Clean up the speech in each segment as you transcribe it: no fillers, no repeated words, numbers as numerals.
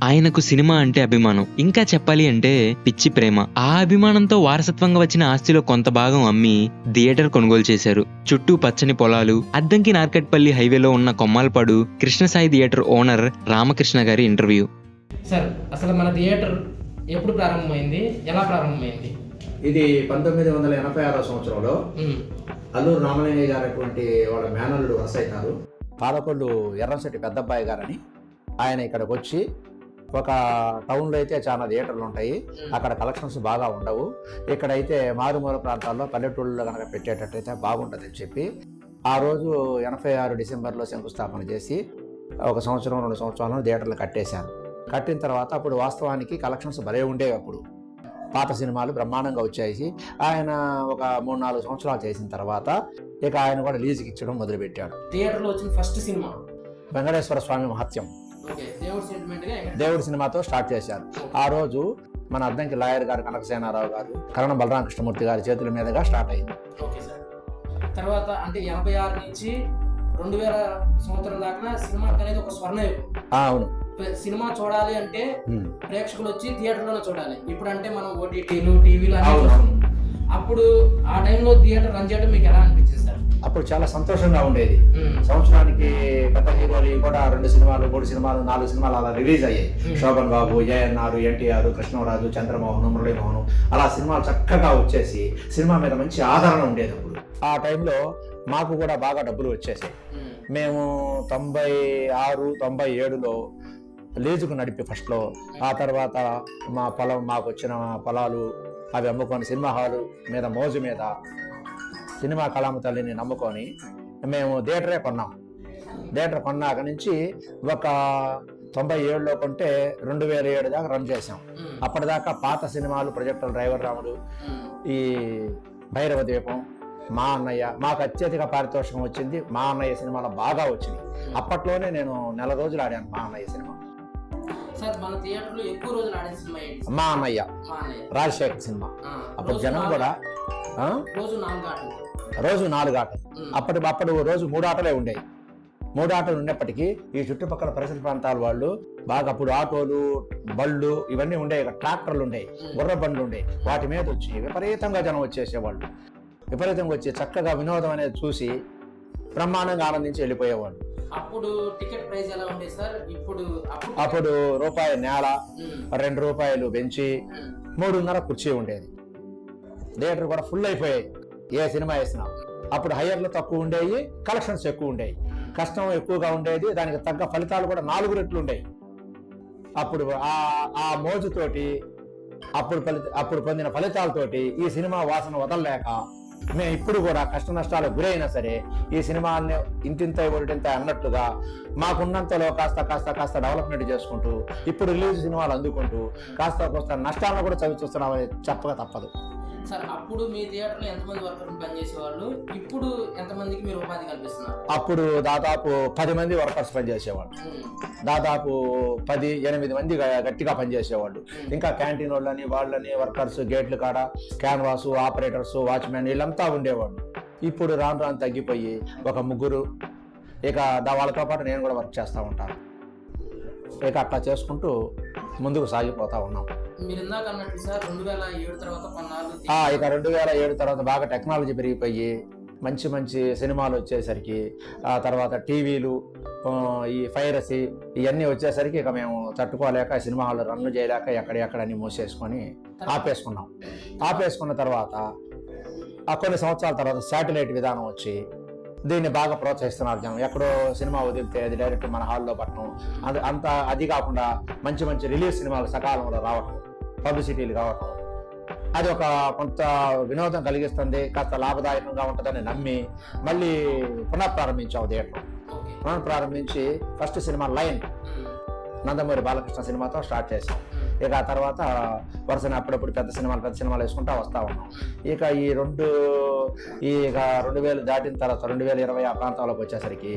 ఆయనకు సినిమా అంటే అభిమానం, ఇంకా చెప్పాలి అంటే పిచ్చి ప్రేమ. ఆ అభిమానంతో వారసత్వంగా వచ్చిన ఆస్తిలో కొంత భాగం అమ్మి థియేటర్ కొనుగోలు చేశారు. చుట్టూ పచ్చని పొలాలు, అద్దంకి నార్కట్పల్లి హైవేలో ఉన్న కొమ్మాలపాడు కృష్ణసాయి థియేటర్ ఓనర్ రామకృష్ణ గారి ఇంటర్వ్యూ. సార్, అసలు మన థియేటర్ ఎప్పుడు ప్రారంభమైంది, ఎలా ప్రారంభమైంది? ఇది 1986 సంవత్సరంలో అల్లూరు రామలింగయ్య గారు అటువంటి వాళ్ళ మేనల్లుడు వరుస అవుతారు. పాలకొల్లు ఎర్రంశెట్టి పెద్దబ్బాయి గారని ఆయన ఇక్కడికి వచ్చి, ఒక టౌన్లో అయితే చాలా థియేటర్లు ఉంటాయి, అక్కడ కలెక్షన్స్ బాగా ఉండవు, ఇక్కడైతే మారుమూల ప్రాంతాల్లో పల్లెటూళ్ళలో కనుక పెట్టేటట్టయితే బాగుంటుందని చెప్పి ఆ రోజు 86 డిసెంబర్లో శంకుస్థాపన చేసి 1 సంవత్సరం 2 సంవత్సరాలు థియేటర్లు కట్టేశారు. కట్టిన తర్వాత అప్పుడు వాస్తవానికి కలెక్షన్స్ భలే ఉండేవి. అప్పుడు పాత సినిమాలు బ్రహ్మాండంగా వచ్చాయి. ఆయన ఒక 3-4 సంవత్సరాలు చేసిన తర్వాత ఇక ఆయన కూడా లీజుకి ఇచ్చడం మొదలుపెట్టాడు. థియేటర్లో వచ్చిన ఫస్ట్ సినిమా వెంకటేశ్వర స్వామి మహత్యం, దేవుడి సినిమాతో స్టార్ట్ చేశారు. ఆ రోజు మన అద్దంకి లాయర్ గారు కనకసేనారావు గారు, కరణం బలరామ కృష్ణమూర్తి గారి చేతుల మీదుగా స్టార్ట్ అయింది. తర్వాత అంటే 86 నుంచి 2000 సంవత్సరం దాకా సినిమా అనేది ఒక స్వర్ణయుగం. అవును, సినిమా చూడాలి అంటే ప్రేక్షకులు వచ్చి థియేటర్లోనే చూడాలి. ఇప్పుడు అంటే మనం ఓటీటీలు, టీవీలు అప్పుడు ఆ టైంలో థియేటర్ రన్ చేయడం మీకు ఎలా అనిపించింది సార్? అప్పుడు చాలా సంతోషంగా ఉండేది. సంవత్సరానికి పెద్ద హీరోలు కూడా 2 సినిమాలు, 3 సినిమాలు, 4 సినిమాలు అలా రిలీజ్ అయ్యాయి. శోభన్ బాబు, ఏఎన్ఆర్, ఎన్టీఆర్, కృష్ణరాజు, చంద్రమోహన్, మురళీమోహన్, అలా సినిమాలు చక్కగా వచ్చేసి సినిమా మీద మంచి ఆదరణ ఉండేది. అప్పుడు ఆ టైంలో మాకు కూడా బాగా డబ్బులు వచ్చేసాయి. మేము 96, 97లో లీజుకు నడిపి ఫస్ట్లో, ఆ తర్వాత మా పొలం, మాకు వచ్చిన పొలాలు అవి అమ్ముకొని సినిమా హాలు మీద మోజు మీద సినిమా కళామ తల్లిని నమ్ముకొని మేము థియేటరే కొన్నాం. థియేటర్ కొన్నాక నుంచి ఒక 97లో కొంటే 2007 దాకా రన్ చేసాం. అప్పటిదాకా పాత సినిమాలు, ప్రొజెక్టర్ డ్రైవర్ రాముడు, ఈ భైరవ దీపం, మా అన్నయ్య, మాకు అత్యధిక పారితోషికం వచ్చింది. మా అన్నయ్య సినిమాలో బాగా వచ్చింది. అప్పట్లోనే నేను 4 రోజులు ఆడాను మా అన్నయ్య సినిమా. సార్, మన థియేటర్లో ఎక్కువ రోజులు ఆడిన సినిమా ఏంటి? మా అన్నయ్య రాజశేఖర్ సినిమా. అప్పుడు జనం కూడా రోజు 4 ఆటలు, అప్పుడు రోజు 3 ఆటలే ఉండేవి. 3 ఆటలు ఉన్నప్పటికీ ఈ చుట్టుపక్కల పరిసర ప్రాంతాల వాళ్ళు బాగా, అప్పుడు ఆటోలు, బళ్ళు ఇవన్నీ ఉండేవి, ట్రాక్టర్లు ఉండేవి, గుర్ర బండ్లు ఉండేవి. వాటి మీద వచ్చి విపరీతంగా జనం వచ్చేసేవాళ్ళు. విపరీతంగా వచ్చి చక్కగా వినోదం అనేది చూసి బ్రహ్మాండంగా ఆనందించి వెళ్ళిపోయేవాళ్ళు. అప్పుడు టికెట్ ప్రైస్ ఎలా ఉండేది సార్? అప్పుడు రూపాయి నేల, 2 రూపాయలు బెంచి, 3.5 కుర్చీ ఉండేది. థియేటర్ కూడా ఫుల్ అయిపోయాయి ఏ సినిమా వేసినా. అప్పుడు హయ్యర్లు తక్కువ ఉండేవి, కలెక్షన్స్ ఎక్కువ ఉండేవి, కష్టం ఎక్కువగా ఉండేది, దానికి తగ్గ ఫలితాలు కూడా 4 రెట్లు ఉండేవి. అప్పుడు ఆ మోజుతోటి అప్పుడు పొందిన ఫలితాలతోటి ఈ సినిమా వాసన వదలలేక మేము ఇప్పుడు కూడా కష్ట నష్టాలకు గురైనా సరే ఈ సినిమాని ఇంతింత ఒకటింత అన్నట్లుగా మాకున్నంతలో కాస్త డెవలప్మెంట్ చేసుకుంటూ ఇప్పుడు రిలీజ్ సినిమాలు అందుకుంటూ కాస్త నష్టాలను కూడా చవి చూస్తున్నామని చెప్పక తప్పదు. సార్, అప్పుడు మీ థియేటర్లో ఎంతమంది వర్కర్లు పనిచేసేవాళ్ళు? ఇప్పుడు ఎంతమందికి మీరు ఉపాధి కల్పిస్తున్నారు? అప్పుడు దాదాపు 10 మంది వర్కర్స్ పనిచేసేవాళ్ళు, దాదాపు 8 మంది గట్టిగా పనిచేసేవాళ్ళు. ఇంకా క్యాంటీన్ వాళ్ళని వర్కర్స్, గేట్లు కాడ క్యాన్వాసు, ఆపరేటర్స్, వాచ్మెన్ వీళ్ళంతా ఉండేవాళ్ళు. ఇప్పుడు రాను తగ్గిపోయి ఒక 3, ఇక వాళ్ళతో పాటు నేను కూడా వర్క్ చేస్తూ ఉంటాను. ఇక అట్లా చేసుకుంటూ ముందుకు సాగిపోతా ఉన్నాం. మీరు ఇందాక అన్నట్టు సార్ 2007 తర్వాత కొన్నాళ్ళు, ఇక 2007 తర్వాత బాగా టెక్నాలజీ పెరిగిపోయి మంచి సినిమాలు వచ్చేసరికి, ఆ తర్వాత టీవీలు, ఈ ఫైరసీ ఇవన్నీ వచ్చేసరికి ఇక మేము తట్టుకోలేక సినిమా హాల్ రన్ చేయలేక ఎక్కడెక్కడన్నీ మూసేసుకొని ఆపేసుకున్నాం. ఆపేసుకున్న తర్వాత కొన్ని సంవత్సరాల తర్వాత శాటిలైట్ విధానం వచ్చి దీన్ని బాగా ప్రోత్సహిస్తున్నారు జనం. ఎక్కడో సినిమా వదిలితే అది డైరెక్ట్ మన హాల్లో పట్టడం, అది కాకుండా మంచి రిలీజ్ సినిమాలు సకాలంలో రావటం, పబ్లిసిటీలు కావటం, అది ఒక కొంత వినోదం కలిగిస్తుంది, కాస్త లాభదాయకంగా ఉంటుందని నమ్మి మళ్ళీ పునఃప్రారంభించాము థియేటర్. పునఃప్రారంభించి ఫస్ట్ సినిమా లైన్ నందమూరి బాలకృష్ణ సినిమాతో స్టార్ట్ చేసాం. ఇక ఆ తర్వాత వరుసన అప్పుడప్పుడు పెద్ద సినిమాలు వేసుకుంటా వస్తూ ఉన్నాం. ఇక ఈ 2000 దాటిన తర్వాత 2020 ఆ ప్రాంతాలకు వచ్చేసరికి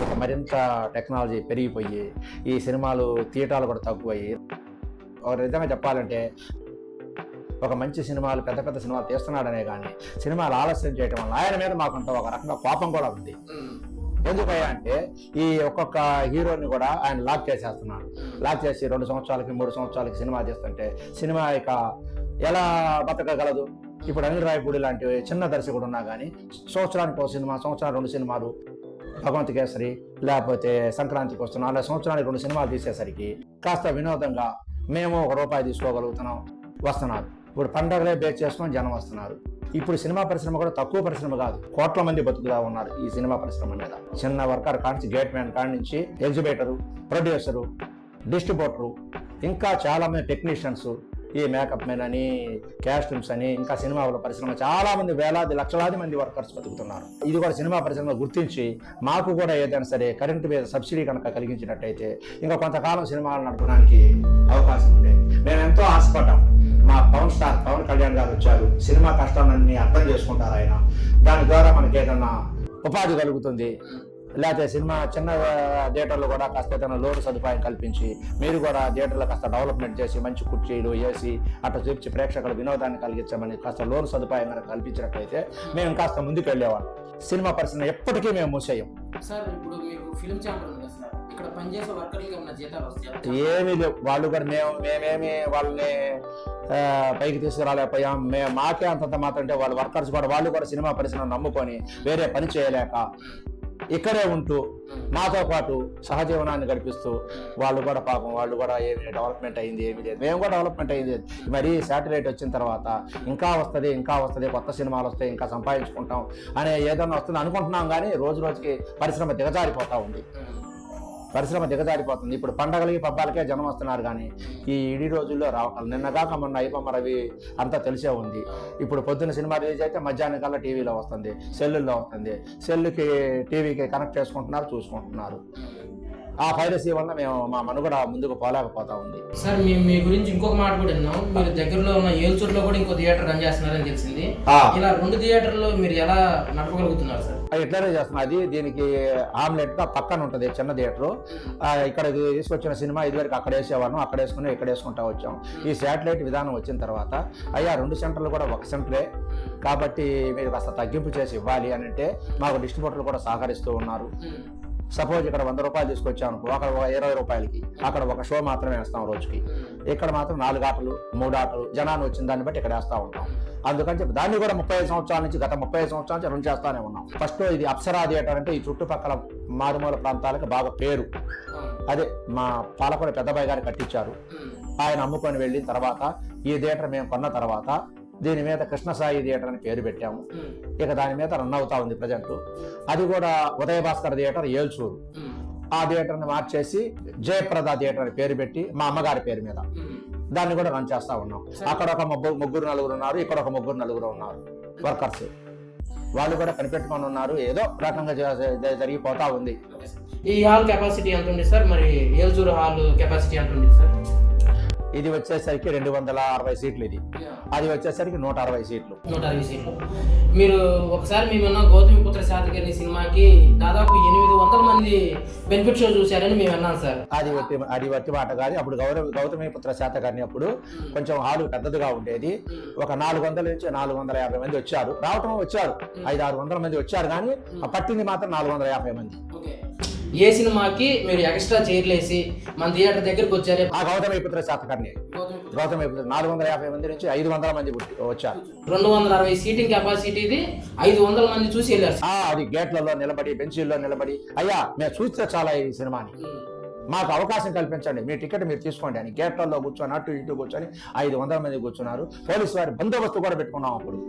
ఇక మరింత టెక్నాలజీ పెరిగిపోయి ఈ సినిమాలు తీయటాలు కూడా తక్కువయ్యి, ఒక విధంగా చెప్పాలంటే ఒక మంచి సినిమాలు, పెద్ద సినిమాలు తీస్తున్నాడనే కానీ సినిమాలు ఆలస్యం చేయటం వల్ల ఆయన మీద మాకుంటూ ఒక రకంగా కోపం కూడా ఉంది. ఎందుకయ్యా అంటే ఈ ఒక్కొక్క హీరోని కూడా ఆయన లాక్ చేసేస్తున్నాడు. లాక్ చేసి 2 సంవత్సరాలకి 3 సంవత్సరాలకి సినిమా చేస్తుంటే సినిమా ఇక ఎలా బతకగలదు? ఇప్పుడు అనిల్ రాయపూడి లాంటి చిన్న దర్శకుడు ఉన్నా కానీ సంవత్సరానికి 1 సినిమా, సంవత్సరానికి 2 సినిమాలు, భగవంత్ కేసరి లేకపోతే సంక్రాంతికి వస్తున్నాం, అలా సంవత్సరానికి 2 సినిమాలు తీసేసరికి కాస్త వినోదంగా మేము ₹1 తీసుకోగలుగుతున్నాం, వస్తున్నారు. ఇప్పుడు పండగలే బేస్ చేసుకొని జనం వస్తున్నారు. ఇప్పుడు సినిమా పరిశ్రమ కూడా తక్కువ పరిశ్రమ కాదు, కోట్ల మంది బతుకుతా ఉన్నారు ఈ సినిమా పరిశ్రమ మీద. చిన్న వర్కర్ కానించి, గేట్ మ్యాన్ కానించి, ఎగ్జిబిటరు, ప్రొడ్యూసరు, డిస్ట్రిబ్యూటరు, ఇంకా చాలా మంది టెక్నీషియన్స్, ఈ మేకప్ మెన్ అని, క్యాస్ట్యూమ్స్ అని, ఇంకా సినిమాల పరిశ్రమ చాలా మంది, వేలాది లక్షలాది మంది వర్కర్స్ బతుకుతున్నారు. ఇది కూడా సినిమా పరిశ్రమ గుర్తించి మాకు కూడా ఏదైనా సరే కరెంటు మీద సబ్సిడీ కనుక కలిగించినట్టయితే ఇంకా కొంతకాలం సినిమాలు నడపడానికి అవకాశం ఉండేది. మేము ఎంతో ఆశపడ్డాం. మా పవన్ స్టార్ పవన్ కళ్యాణ్ గారు వచ్చారు, సినిమా కష్టాలన్నీ అర్థం చేసుకుంటారు ఆయన, దాని ద్వారా మనకి ఏదన్నా ఉపాధి కలుగుతుంది, లేకపోతే సినిమా చిన్న థియేటర్లు కూడా కాస్త ఏదైనా లోన్ సదుపాయం కల్పించి మీరు కూడా థియేటర్లో కాస్త డెవలప్మెంట్ చేసి మంచి కుర్చీలు వేసి అట్లా చూపించి ప్రేక్షకుల వినోదాన్ని కలిగించమని కాస్త లోన్ సదుపాయం కనుక కల్పించినట్లయితే మేము కాస్త ముందుకు వెళ్ళేవాళ్ళం. సినిమా పరిశ్రమ ఎప్పటికీ మేము మూసేయం. సార్ ఇప్పుడు మీకు ఫిల్మ్ ఛాంబర్ ఉంది సార్, ఇక్కడ పనిచేసే వర్కర్లకి ఏమైనా జీతాలు వస్తాయి? ఏమీ లేవు. వాళ్ళు కూడా మేమేమి వాళ్ళని పైకి తీసుకురాలేకపోయాం. మాకే అంతంత మాత్రం అంటే వాళ్ళ వర్కర్స్ కూడా వాళ్ళు కూడా సినిమా పరిశ్రమ నమ్ముకొని వేరే పని చేయలేక ఇక్కడే ఉంటూ మాతో పాటు సహజీవనాన్ని గడిపిస్తూ వాళ్ళు కూడా పాపం వాళ్ళు కూడా ఏమి డెవలప్మెంట్ అయింది ఏమీ లేదు, మేము కూడా డెవలప్మెంట్ అయింది లేదు. మరి శాటిలైట్ వచ్చిన తర్వాత ఇంకా వస్తుంది, కొత్త సినిమాలు వస్తాయి, ఇంకా సంపాదించుకుంటాం అనే ఏదైనా వస్తుంది అనుకుంటున్నాం. కానీ రోజు రోజుకి పరిశ్రమ దిగజారిపోతా ఉంది. ఇప్పుడు పండగలకి పబ్బాలకే జనం వస్తున్నారు కానీ ఈ ఇడి రోజుల్లో రావటం. నిన్నగాక మొన్న ఐబొమ్మ రవి అంతా తెలిసే ఉంది. ఇప్పుడు పొద్దున్న సినిమా రిలీజ్ అయితే మధ్యాహ్నం కల్లా టీవీలో వస్తుంది, సెల్లుల్లో వస్తుంది. సెల్లుకి టీవీకి కనెక్ట్ చేసుకుంటున్నారు, చూసుకుంటున్నారు. ఆ పైరసీ వల్ల మేము మా మనుగడ ముందుకు పోలేకపోతా ఉంది. సార్ మీ గురించి ఇంకొక మాట కూడా విన్నాం, మీరు దగ్గరలో ఉన్న ఏల్చూరులో కూడా ఇంకో థియేటర్ రన్ చేస్తున్నారని తెలిసింది. ఇలా 2 థియేటర్లు మీరు ఎలా నడపగలుగుతున్నారు సార్? ఎట్లనే చేస్తున్నది, దీనికి ఆమ్లెట్ గా పక్కన ఉంటుంది చిన్న థియేటర్. ఇక్కడ తీసుకొచ్చిన సినిమా ఇదివరకు అక్కడ వేసేవాళ్ళం, అక్కడ వేసుకుని ఇక్కడ వేసుకుంటా వచ్చాం. ఈ శాటిలైట్ విధానం వచ్చిన తర్వాత 2 సెంటర్లు కూడా 1 సెంటరే కాబట్టి మీరు కాస్త తగ్గింపు చేసి ఇవ్వాలి అని అంటే మాకు డిస్ట్రిబ్యూటర్లు కూడా సహకరిస్తూ ఉన్నారు. సపోజ్ ఇక్కడ ₹100 తీసుకొచ్చాం అనుకో, అక్కడ ₹20, అక్కడ ఒక షో మాత్రమే వేస్తాం రోజుకి. ఇక్కడ మాత్రం 4 ఆటలు 3 ఆటలు జనాన్ని వచ్చిన దాన్ని బట్టి ఇక్కడ వేస్తా ఉంటాం. అందుకని చెప్పి దాన్ని కూడా 35 సంవత్సరాల నుంచి గత 35 సంవత్సరాల నుంచి రన్ చేస్తానే ఉన్నాం. ఫస్ట్ ఇది అప్సరా థియేటర్ అంటే ఈ చుట్టుపక్కల మారుమూల ప్రాంతాలకు బాగా పేరు. అదే మా పాలకొండ పెద్దబాయి గారు కట్టించారు. ఆయన అమ్ముకొని వెళ్ళిన తర్వాత ఈ థియేటర్ మేము కొన్న తర్వాత దీని మీద కృష్ణసాయి థియేటర్ అని పేరు పెట్టాము. ఇక దాని మీద రన్ అవుతా ఉంది ప్రజెంట్. అది కూడా ఉదయ భాస్కర్ థియేటర్ ఏల్చూరు. ఆ థియేటర్ని మార్చేసి జయప్రద థియేటర్ అని పేరు పెట్టి మా అమ్మగారి పేరు మీద దాన్ని కూడా రన్ చేస్తా ఉన్నాం. అక్కడ ఒక 3-4 ఉన్నారు, ఇక్కడ ఒక 3-4 ఉన్నారు వర్కర్స్. వాళ్ళు కూడా కనిపెట్టుకొని ఉన్నారు. ఏదో రకంగా జరిగిపోతా ఉంది. ఈ హాల్ కెపాసిటీ ఎంత ఉంది సార్? మరి ఏల్చూరు హాల్ కెపాసిటీ ఎంత ఉంది సార్? ఇది వచ్చేసరికి 260 సీట్లు, ఇది అది వచ్చేసరికి 160 సీట్లు. 160 సీట్లు. మీరు ఒకసారి మేమన్నా గౌతమిపుత్ర శాతకర్ణి సినిమాకి దాదాపు 800 మంది బెనిఫిట్ షో చూశారని మేము అన్నాం సార్. అది వట్టి మాట కాదు. అప్పుడు గౌతమిపుత్ర శాతకర్ణి అప్పుడు కొంచెం హాలు పెద్దదిగా ఉండేది. ఒక 400 నుంచి 450 మంది వచ్చారు. వచ్చారు 500-600 మంది వచ్చారు, కానీ పట్టింది మాత్రం 450 మంది. ఏ సినిమాకి మీరు ఎక్స్ట్రా చైర్లేసి మన థియేటర్ దగ్గరికి వచ్చారు? ఆ గౌతమిపుత్ర శాతకర్ణి 450 మంది నుంచి 500 మంది వచ్చారు. 260 సీటింగ్ కెపాసిటీది 500 మంది చూసి వెళ్ళారు. అది గేట్లలో నిలబడి, బెంచీల్లో నిలబడి, అయ్యా మేము చూస్తే చాలా ఈ సినిమాని, మాకు అవకాశం కల్పించండి, మీ టికెట్ మీరు తీసుకోండి అని గేట్లలో కూర్చొని అటు ఇటు కూర్చొని 500 మంది కూర్చున్నారు. పోలీసు వారి బందోబస్తు కూడా పెట్టుకున్నాం అప్పుడు.